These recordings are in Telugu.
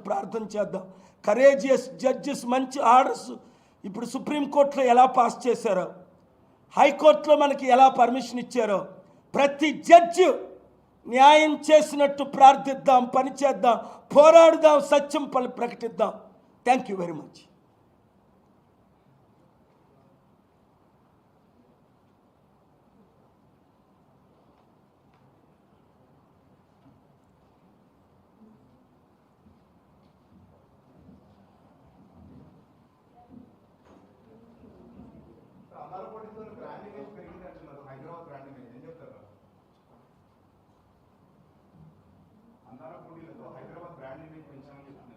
ప్రార్థన చేద్దాం. కరేజియస్ జడ్జెస్ మంచి ఆర్డర్స్ ఇప్పుడు సుప్రీంకోర్టులో ఎలా పాస్ చేశారో, హైకోర్టులో మనకి ఎలా పర్మిషన్ ఇచ్చారో, ప్రతి జడ్జి న్యాయం చేసినట్టు ప్రార్థిద్దాం, పనిచేద్దాం, పోరాడుదాం, సత్యం ప్రకటిద్దాం. Thank you very much.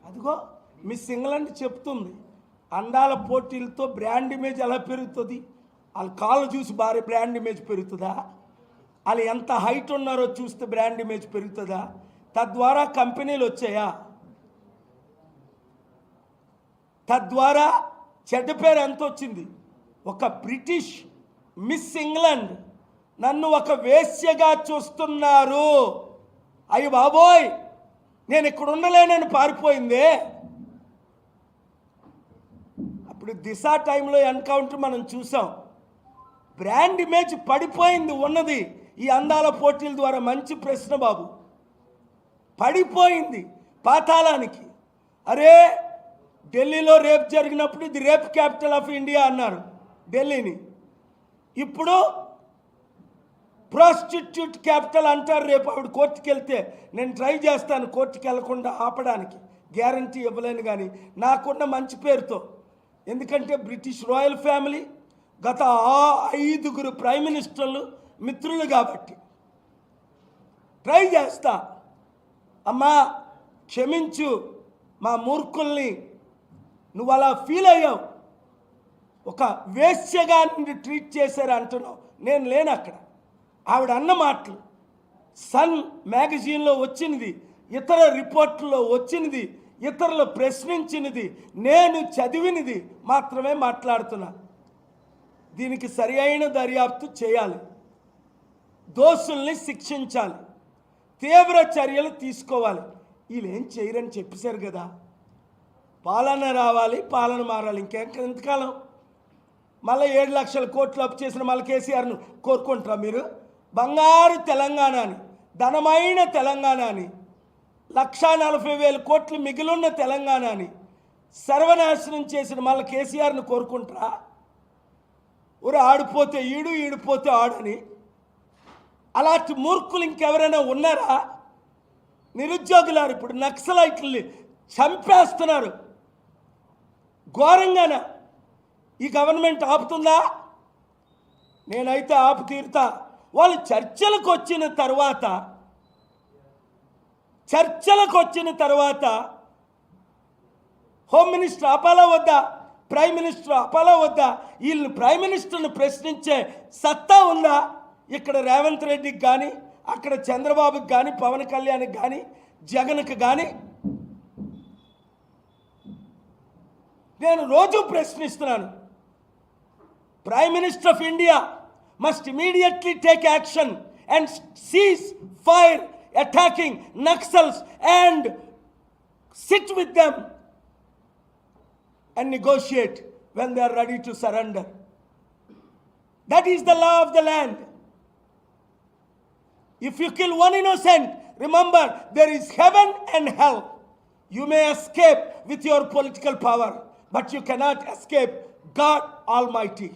అదిగో మిస్ ఇంగ్లాండ్ చెప్తుంది, అందాల పోటీలతో బ్రాండ్ ఇమేజ్ ఎలా పెరుగుతుంది? వాళ్ళ కాళ్ళు చూసి భారీ బ్రాండ్ ఇమేజ్ పెరుగుతుందా? వాళ్ళు ఎంత హైట్ ఉన్నారో చూస్తే బ్రాండ్ ఇమేజ్ పెరుగుతుందా? తద్వారా కంపెనీలు వచ్చాయా? తద్వారా చెడ్డ పేరు ఎంత వచ్చింది? ఒక బ్రిటిష్ మిస్ ఇంగ్లాండ్ నన్ను ఒక వేశ్యగా చూస్తున్నారు, అయ్యి బాబోయ్ నేను ఇక్కడ ఉండలేనని పారిపోయిందే. అప్పుడు దిశ టైంలో ఎన్కౌంటర్ మనం చూసాం. బ్రాండ్ ఇమేజ్ పడిపోయింది ఉన్నది ఈ అందాల పోటీల ద్వారా. మంచి ప్రశ్న బాబు. పడిపోయింది పాతాళానికి. అరే ఢిల్లీలో రేప్ జరిగినప్పుడు ఇది రేప్ క్యాపిటల్ ఆఫ్ ఇండియా అన్నారు ఢిల్లీని. ఇప్పుడు ప్రాస్టిట్యూట్ క్యాపిటల్ అంటారు. రేపు ఆవిడ కోర్టుకి వెళ్తే నేను ట్రై చేస్తాను కోర్టుకి వెళ్లకుండా ఆపడానికి, గ్యారంటీ ఇవ్వలేను. కానీ నాకున్న మంచి పేరుతో, ఎందుకంటే బ్రిటిష్ రాయల్ ఫ్యామిలీ గత 5 ప్రైమ్ మినిస్టర్లు మిత్రులు కాబట్టి ట్రై చేస్తా. అమ్మా క్షమించు, మా మూర్ఖుల్ని నువ్వు అలా ఫీల్ అయ్యావు, ఒక వేశ్యగా నిన్ను ట్రీట్ చేశారు అంటున్నావు. నేను లేను అక్కడ. ఆవిడ అన్న మాటలు సన్ మ్యాగజైన్లో వచ్చినది, ఇతర రిపోర్టుల్లో వచ్చినది, ఇతరులు ప్రశ్నించినది, నేను చదివినది మాత్రమే మాట్లాడుతున్నా. దీనికి సరి అయిన దర్యాప్తు చేయాలి, దోషుల్ని శిక్షించాలి, తీవ్ర చర్యలు తీసుకోవాలి. వీళ్ళు ఏం చేయరని చెప్పేశారు కదా. పాలన రావాలి, పాలన మారాలి. ఇంకెంతకాలం? మళ్ళీ 7 లక్షల కోట్లు అప్పు చేసిన మళ్ళీ కేసీఆర్ను కోరుకుంటారా మీరు? బంగారు తెలంగాణని, ధనమైన తెలంగాణని, 1,40,000 కోట్లు మిగిలిన తెలంగాణని సర్వనాశనం చేసిన మళ్ళీ కేసీఆర్ను కోరుకుంటారా? ఊరు ఆడిపోతే ఈడు, ఈడిపోతే ఆడని. అలాంటి మూర్ఖులు ఇంకెవరైనా ఉన్నారా? నిరుద్యోగులారు ఇప్పుడు నక్సలైట్లని చంపేస్తున్నారు ఘోరంగాన. ఈ గవర్నమెంట్ ఆపుతుందా? నేనైతే ఆపు తీరుతా. వాళ్ళు చర్చలకు వచ్చిన తర్వాత హోమ్ మినిస్టర్ ఆపాలా వద్దా? ప్రైమ్ మినిస్టర్ ఆపాలా వద్దా? వీళ్ళని ప్రైమ్ మినిస్టర్ని ప్రశ్నించే సత్తా ఉందా? ఇక్కడ రేవంత్ రెడ్డికి కానీ, అక్కడ చంద్రబాబుకి కానీ, పవన్ కళ్యాణ్కి కానీ, జగన్కి కానీ నేను రోజు ప్రశ్నిస్తున్నాను. Prime minister of India must immediately take action and cease fire attacking Naxals and sit with them and negotiate when they are ready to surrender. That is the law of the land. If you kill one innocent, remember there is heaven and hell. You may escape with your political power, but you cannot escape God Almighty.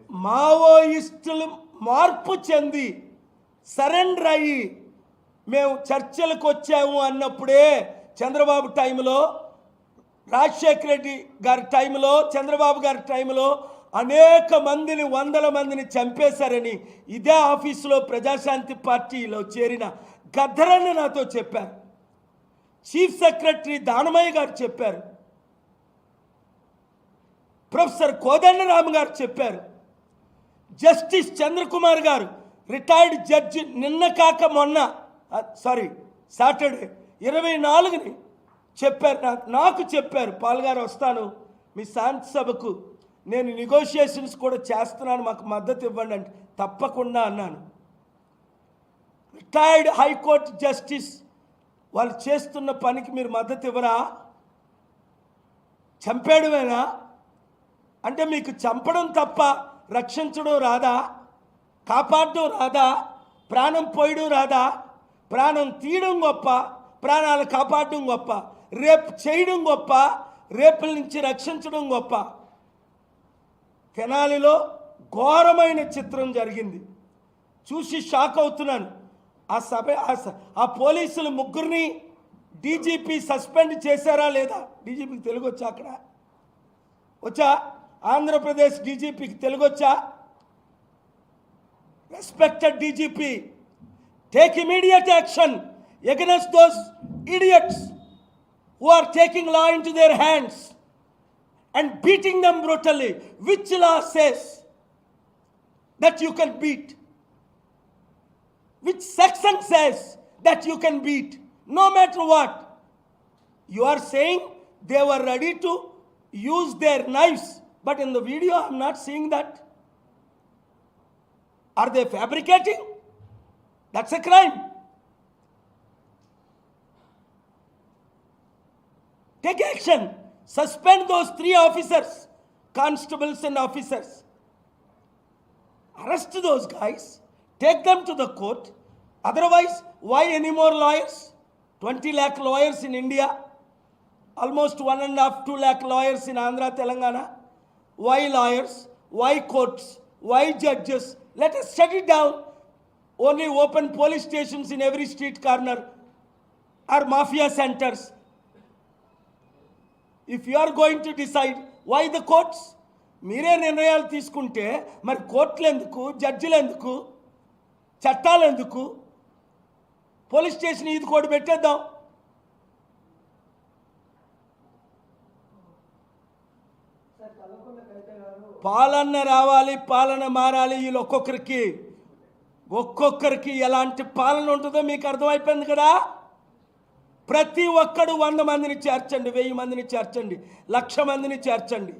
మావోయిస్టులు మార్పు చెంది సరెండర్ అయ్యి మేము చర్చలకు వచ్చాము అన్నప్పుడే చంద్రబాబు టైంలో, రాజశేఖర రెడ్డి గారి టైంలో, చంద్రబాబు గారి టైంలో అనేక మందిని, 100 మందిని చంపేశారని ఇదే ఆఫీసులో ప్రజాశాంతి పార్టీలో చేరిన గద్దరన్న నాతో చెప్పారు. చీఫ్ సెక్రటరీ దానమయ్య గారు చెప్పారు, ప్రొఫెసర్ కోదండరామ్ గారు చెప్పారు, జస్టిస్ చంద్రకుమార్ గారు రిటైర్డ్ జడ్జి నిన్న కాక మొన్న సాటర్డే 24ని చెప్పారు. నాకు చెప్పారు, పాల్గారు వస్తాను మీ శాంతి సభకు, నేను నెగోషియేషన్స్ కూడా చేస్తున్నాను, మాకు మద్దతు ఇవ్వండి అంటే తప్పకుండా అన్నాను. రిటైర్డ్ హైకోర్టు జస్టిస్ వాళ్ళు చేస్తున్న పనికి మీరు మద్దతు ఇవ్వరా? చంపేయడమేనా? అంటే మీకు చంపడం తప్ప రక్షించడం రాదా? కాపాడడం రాదా? ప్రాణం పోయడం రాదా? ప్రాణం తీయడం గొప్ప, ప్రాణాలు కాపాడడం గొప్ప, రేపు చేయడం గొప్ప, రేపుల నుంచి రక్షించడం గొప్ప. తెనాలిలో ఘోరమైన చిత్రం జరిగింది, చూసి షాక్ అవుతున్నాను. ఆ పోలీసులు ముగ్గురిని డీజీపీ సస్పెండ్ చేశారా లేదా? డీజీపీకి తెలుగు వచ్చా? అక్కడ వచ్చా? ఆంధ్రప్రదేశ్ డీజీపీకి తెలుగు వచ్చా? Respected DGP, take immediate action against those idiots who are taking law into their hands and beating them brutally. Which law says that you can beat? Which section says that you can beat? No matter what. You are saying they were ready to use their knives, but in the video I am not seeing that. Are they fabricating? That's a crime. Take action. Suspend those 3 officers, constables and officers. Arrest those guys. Take them to the court. Otherwise, why any more lawyers? 20 lakh lawyers in India. Almost 1.5, 2 lakh lawyers in Andhra, Telangana. Why lawyers? Why courts? Why judges? Let us shut it down. Only open police stations in every street corner are mafia centers. If you are going to decide, why the courts? మీరే నిర్ణయాలు తీసుకుంటే మరి కోర్టులు ఎందుకు, జడ్జిలు ఎందుకు, చట్టాలు ఎందుకు? పోలీస్ స్టేషన్ ఇది కోడి పెట్టేద్దాం. పాలన రావాలి, పాలన మారాలి. వీళ్ళు ఒక్కొక్కరికి ఎలాంటి పాలన ఉంటుందో మీకు అర్థమైపోయింది కదా. ప్రతి ఒక్కడు 100 మందిని చేర్చండి, 1000 మందిని చేర్చండి, 1,00,000 మందిని చేర్చండి.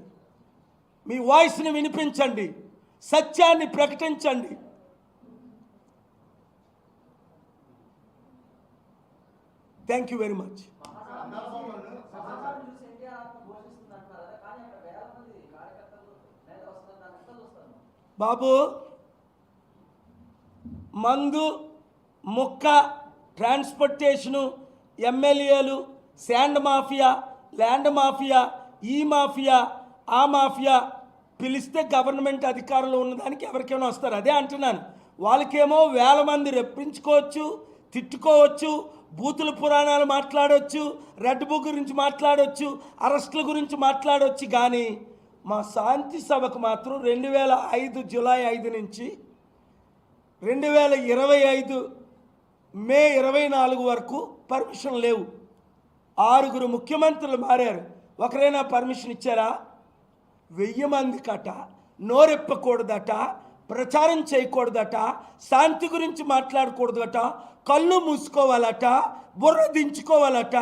మీ వాయిస్ని వినిపించండి, సత్యాన్ని ప్రకటించండి. Thank you very much. Babu, మందు ముక్క ట్రాన్స్పోర్టేషను, ఎమ్మెల్యేలు, శాండ్ మాఫియా, ల్యాండ్ మాఫియా, ఈ మాఫియా, ఆ మాఫియా పిలిస్తే గవర్నమెంట్ అధికారంలో ఉన్నదానికి ఎవరికైనా వస్తారు. అదే అంటున్నాను. వాళ్ళకేమో 1000 మంది రెప్పించుకోవచ్చు, తిట్టుకోవచ్చు, బూతుల పురాణాలు మాట్లాడవచ్చు, రెడ్ బుక్ గురించి మాట్లాడవచ్చు, అరెస్టుల గురించి మాట్లాడవచ్చు. కానీ మా శాంతి సభకు మాత్రం 2005 జూలై 5 నుంచి 2025 మే 24 వరకు పర్మిషన్ లేవు. 6 ముఖ్యమంత్రులు మారారు, ఒకరైనా పర్మిషన్ ఇచ్చారా? 1000 మంది కట నోరెప్పకూడదట, ప్రచారం చేయకూడదట, శాంతి గురించి మాట్లాడకూడదట, కళ్ళు మూసుకోవాలట, బుర్ర దించుకోవాలట,